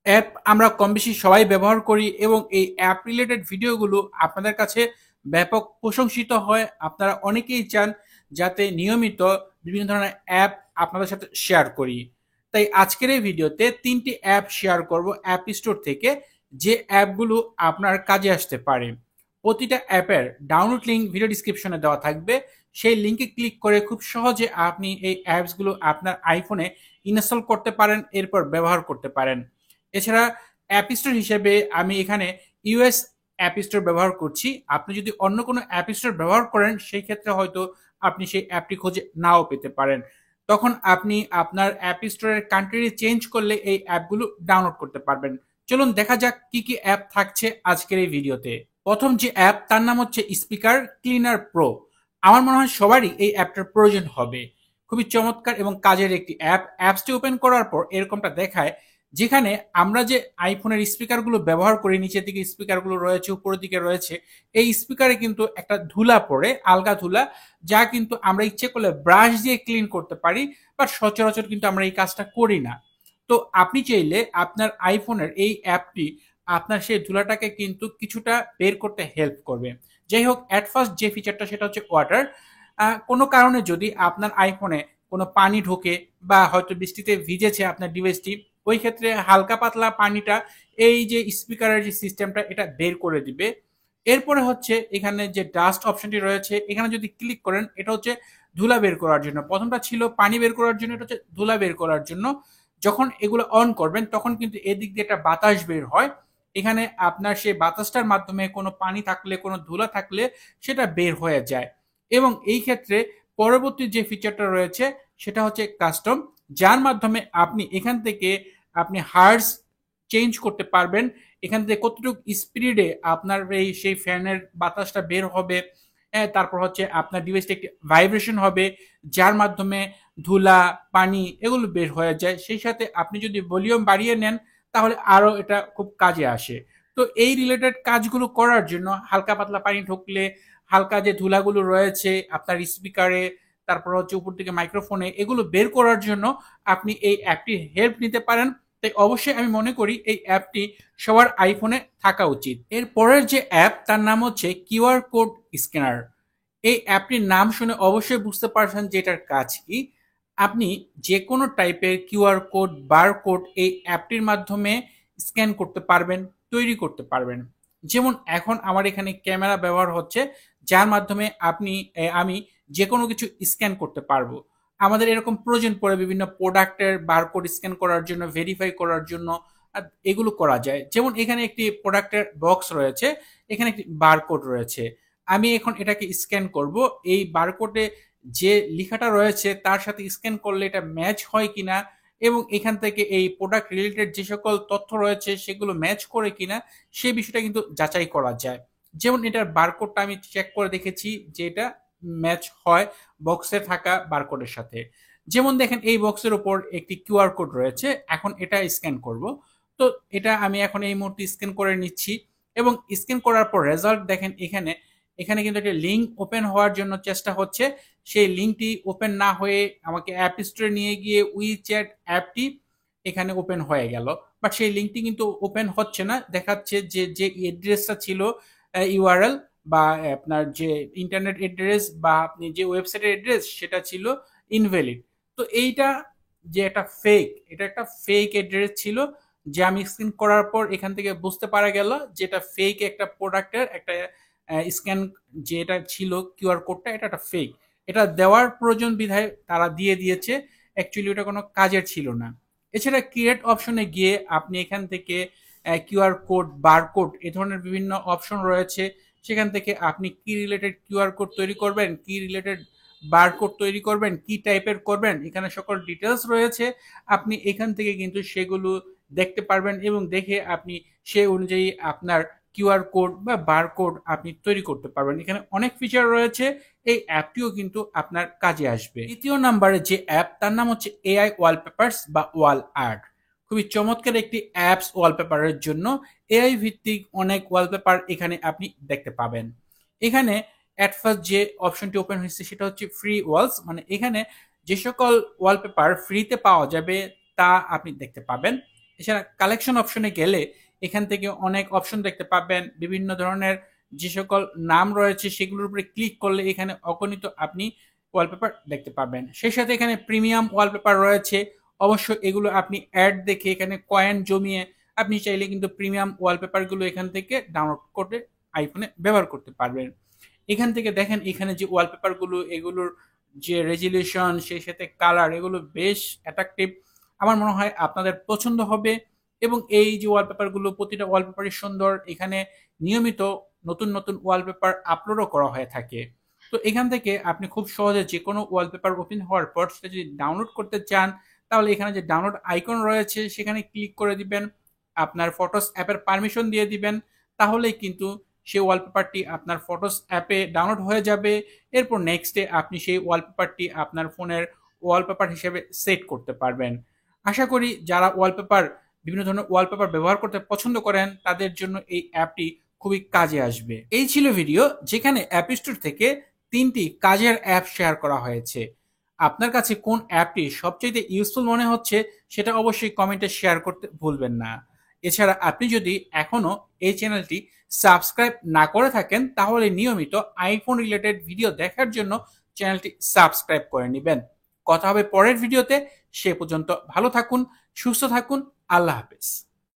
App আমরা কম বেশি সবাই ব্যবহার করি এবং এই অ্যাপ রিলেটেড ভিডিওগুলো আপনাদের কাছে ব্যাপক প্রশংসিত হয়। আপনারা অনেকেই চান যাতে নিয়মিত বিভিন্ন ধরনের অ্যাপ আপনাদের সাথে শেয়ার করি। তাই আজকের এই ভিডিওতে ৩টি অ্যাপ শেয়ার করব অ্যাপ স্টোর থেকে, যে অ্যাপগুলো আপনার কাজে আসতে পারে। প্রতিটা অ্যাপের ডাউনলোড লিঙ্ক ভিডিও ডিসক্রিপশনে দেওয়া থাকবে। সেই লিঙ্কে ক্লিক করে খুব সহজে আপনি এই অ্যাপসগুলো আপনার আইফোনে ইনস্টল করতে পারেন, এরপর ব্যবহার করতে পারেন। এছাড়া অ্যাপ স্টোর হিসেবে আমি এখানে ইউএস অ্যাপ স্টোর ব্যবহার করছি। আপনি যদি অন্য কোনো অ্যাপ স্টোর ব্যবহার করেন, সেই ক্ষেত্রে হয়তো আপনি সেই অ্যাপটি খুঁজে নাও পেতে পারেন। তখন আপনি আপনার অ্যাপ স্টোরের কান্ট্রি চেঞ্জ করলে এই অ্যাপগুলো ডাউনলোড করতে পারবেন। চলুন দেখা যাক কি কি অ্যাপ থাকছে আজকের এই ভিডিওতে। প্রথম যে অ্যাপ, তার নাম হচ্ছে স্পিকার ক্লিনার প্রো। আমার মনে হয় সবারই এই অ্যাপটার প্রয়োজন হবে। খুবই চমৎকার এবং কাজের একটি অ্যাপ। অ্যাপসটি ওপেন করার পর এরকমটা দেখায়, যেখানে আমরা যে আইফোনের স্পিকারগুলো ব্যবহার করি, নিচের দিকে স্পিকারগুলো রয়েছে, উপরের দিকে রয়েছে, এই স্পিকারে কিন্তু একটা ধুলা পড়ে, আলগা ধুলা, যা কিন্তু আমরা ইচ্ছে করলে ব্রাশ দিয়ে ক্লিন করতে পারি, বাট সচরাচর কিন্তু আমরা এই কাজটা করি না। তো আপনি চাইলে আপনার আইফোনের এই অ্যাপটি আপনার সেই ধুলাটাকে কিন্তু কিছুটা বের করতে হেল্প করবে। যাই হোক, অ্যাট ফার্স্ট যে ফিচারটা সেটা হচ্ছে ওয়াটার। কোনো কারণে যদি আপনার আইফোনে কোনো পানি ঢোকে বা হয়তো বৃষ্টিতে ভিজেছে আপনার ডিভাইসটি, ওই ক্ষেত্রে হালকা পাতলা পানিটা এই যে স্পিকারের যে সিস্টেমটা এটা বের করে দিবে। এরপরে হচ্ছে এখানে যে ডাস্ট অপশনটি রয়েছে, এখানে যদি ক্লিক করেন, এটা হচ্ছে ধুলা বের করার জন্য। প্রথমটা ছিল পানি বের করার জন্য, এটা হচ্ছে ধুলা বের করার জন্য। যখন এগুলো অন করবেন তখন কিন্তু এদিক দিয়ে একটা বাতাস বের হয়। এখানে আপনার সেই বাতাসটার মাধ্যমে কোনো পানি থাকলে, কোনো ধুলা থাকলে সেটা বের হয়ে যায়। এবং এই ক্ষেত্রে পরবর্তী যে ফিচারটা রয়েছে সেটা হচ্ছে কাস্টম, যার মাধ্যমে আপনি এখান থেকে আপনি হার্স চেঞ্জ করতে পারবেন। এখান থেকে কতটুকু স্পিডে আপনার এই সেই ফ্যানের বাতাসটা বের হবে। তারপর হচ্ছে আপনার ডিভাইসটা একটি ভাইব্রেশন হবে, যার মাধ্যমে ধুলা, পানি এগুলো বের হয়ে যায়। সেই সাথে আপনি যদি ভলিউম বাড়িয়ে নেন, তাহলে আরও এটা খুব কাজে আসে। তো এই রিলেটেড কাজগুলো করার জন্য হালকা পাতলা পানি ঢুকলে হালকা যে ধুলাগুলো রয়েছে আপনার স্পিকারে, তারপর হচ্ছে উপর থেকে মাইক্রোফোনে, এগুলো বের করার জন্য আপনি এই অ্যাপটির হেল্প নিতে পারেন। তাই অবশ্যই আমি মনে করি এই অ্যাপটি সবার আইফোনে থাকা উচিত। এর পরের যে অ্যাপ, তার নাম হচ্ছে কিউআর কোড স্ক্যানার। এই অ্যাপটির নাম শুনে অবশ্যই বুঝতে পারছেন যে এটার কাজ কি। আপনি যে কোনো টাইপের কিউআর কোড, বার কোড এই অ্যাপটির মাধ্যমে স্ক্যান করতে পারবেন, তৈরি করতে পারবেন। যেমন এখন আমার এখানে ক্যামেরা ব্যবহার হচ্ছে, যার মাধ্যমে আমি যে কোনো কিছু স্ক্যান করতে পারবো। আমাদের এরকম প্রয়োজন পড়ে বিভিন্ন প্রোডাক্টের বারকোড স্ক্যান করার জন্য, ভেরিফাই করার জন্য। এগুলো করা যায়। যেমন এখানে একটি প্রোডাক্টের বক্স রয়েছে, এখানে একটি বারকোড রয়েছে। আমি এখন এটাকে স্ক্যান করব। এই বারকোডে যে লেখাটা রয়েছে তার সাথে স্ক্যান করলে এটা ম্যাচ হয় কিনা, এবং এখান থেকে এই প্রোডাক্ট রিলেটেড যে সকল তথ্য রয়েছে সেগুলো ম্যাচ করে কিনা, সেই বিষয়টা কিন্তু যাচাই করা যায়। যেমন এটার বারকোডটা আমি চেক করে দেখেছি যে এটা ম্যাচ হয় বক্সে থাকা বারকোডের সাথে। যেমন দেখেন, এই বক্সের উপর একটি কিউআর কোড রয়েছে, এখন এটা স্ক্যান করব। তো এটা আমি এখন এই মুহূর্তে স্ক্যান করে নিচ্ছি, এবং স্ক্যান করার পর রেজাল্ট দেখেন, এখানে এখানে কিন্তু একটা লিঙ্ক ওপেন হওয়ার জন্য চেষ্টা হচ্ছে। সেই লিঙ্কটি ওপেন না হয়ে আমাকে অ্যাপ স্টোরে নিয়ে গিয়ে উইচ্যাট অ্যাপটি এখানে ওপেন হয়ে গেল, বাট সেই লিঙ্কটি কিন্তু ওপেন হচ্ছে না। দেখাচ্ছে যে যে অ্যাড্রেসটা ছিল, ইউআরএল বা আপনার যে ইন্টারনেট অ্যাড্রেস বা আপনি যে ওয়েবসাইটের অ্যাড্রেস, সেটা ছিল ইনভ্যালিড। তো এইটা যে একটা ফেক, এটা একটা ফেক অ্যাড্রেস ছিল, যে আমি স্ক্যান করার পর এখান থেকে বুঝতে পারা গেল যে এটা ফেক একটা প্রোডাক্টের একটা স্ক্যান, যে এটা ছিল কিউআর কোডটা, এটা একটা ফেক। এটা দেওয়ার প্রয়োজন বিধায় তারা দিয়ে দিয়েছে, অ্যাকচুয়ালি ওটা কোনো কাজের ছিল না। এছাড়া ক্রিয়েট অপশনে গিয়ে আপনি এখান থেকে কিউআর কোড, বারকোড এ ধরনের বিভিন্ন অপশন রয়েছে। সেখান থেকে আপনি কি রিলেটেড কিউআর কোড তৈরি করবেন, কি রিলেটেড বারকোড তৈরি করবেন, কি টাইপের করবেন, এখানে সকল ডিটেলস রয়েছে। আপনি এখান থেকে কিন্তু সেগুলো দেখতে পারবেন, এবং দেখে আপনি সেই অনুযায়ী আপনার কিউআর কোড বা বারকোড আপনি তৈরি করতে পারবেন। এখানে অনেক ফিচার রয়েছে, এই অ্যাপটিও কিন্তু আপনার কাজে আসবে। দ্বিতীয় নাম্বারে যে অ্যাপ, তার নাম হচ্ছে এআই ওয়ালপেপারস বা ওয়াল আর্ট। খুবই চমৎকার একটি অ্যাপস ওয়ালপেপারের জন্য। এআই ভিত্তিক অনেক ওয়ালপেপার এখানে আপনি দেখতে পাবেন। এখানে অ্যাট ফার্স্ট যে অপশনটি ওপেন হয়েছে সেটা হচ্ছে ফ্রি ওয়ালস, মানে এখানে যে সকল ওয়ালপেপার ফ্রিতে পাওয়া যাবে তা আপনি দেখতে পাবেন। এছাড়া কালেকশন অপশনে গেলে এখান থেকে অনেক অপশন দেখতে পাবেন, বিভিন্ন ধরনের যে সকল নাম রয়েছে সেগুলোর উপরে ক্লিক করলে এখানে অগণিত আপনি ওয়ালপেপার দেখতে পাবেন। সেই সাথে এখানে প্রিমিয়াম ওয়ালপেপার রয়েছে, অবশ্য এগুলো আপনি অ্যাড দেখে এখানে কয়েন জমিয়ে আপনি চাইলে কিন্তু প্রিমিয়াম ওয়ালপেপারগুলো এখান থেকে ডাউনলোড করে আইফোনে ব্যবহার করতে পারবেন। এখান থেকে দেখেন এখানে যে ওয়ালপেপারগুলো, এগুলোর যে রেজুলেশন সেই সাথে কালার, এগুলো বেশ অ্যাট্রাকটিভ। আমার মনে হয় আপনাদের পছন্দ হবে। এবং এই যে ওয়ালপেপারগুলো, প্রতিটা ওয়ালপেপারই সুন্দর। এখানে নিয়মিত নতুন নতুন ওয়ালপেপার আপলোডও করা হয়ে থাকে। তো এখান থেকে আপনি খুব সহজে যে কোনো ওয়ালপেপার ওপেন হওয়ার পর সেটা যদি ডাউনলোড করতে চান, তাহলে এখানে যে ডাউনলোড আইকন রয়েছে সেখানে ক্লিক করে দিবেন, আপনার ফটোস অ্যাপের পারমিশন দিয়ে দিবেন, তাহলেই কিন্তু সেই ওয়ালপেপারটি আপনার ফটোস অ্যাপে ডাউনলোড হয়ে যাবে। এরপর নেক্সট ডে আপনি সেই ওয়ালপেপারটি আপনার ফোনের ওয়ালপেপার হিসেবে সেট করতে পারবেন। আশা করি যারা বিভিন্ন ধরনের ওয়ালপেপার ব্যবহার করতে পছন্দ করেন তাদের জন্য এই অ্যাপটি খুবই কাজে আসবে। এই ছিল ভিডিও যেখানে অ্যাপ স্টোর থেকে 3টি কাজের অ্যাপ শেয়ার করা হয়েছে। আপনার কাছে কোন অ্যাপটি সবচেয়ে ইউজফুল মনে হচ্ছে সেটা অবশ্যই কমেন্টে শেয়ার করতে ভুলবেন না। এছাড়া আপনি যদি এখনো এই চ্যানেলটি সাবস্ক্রাইব না করে থাকেন তাহলে নিয়মিত আইফোন রিলেটেড ভিডিও দেখার জন্য চ্যানেলটি সাবস্ক্রাইব করে নেবেন। কথা হবে পরের ভিডিওতে। সে পর্যন্ত ভালো থাকুন, সুস্থ থাকুন। আল্লাহ হাফেজ।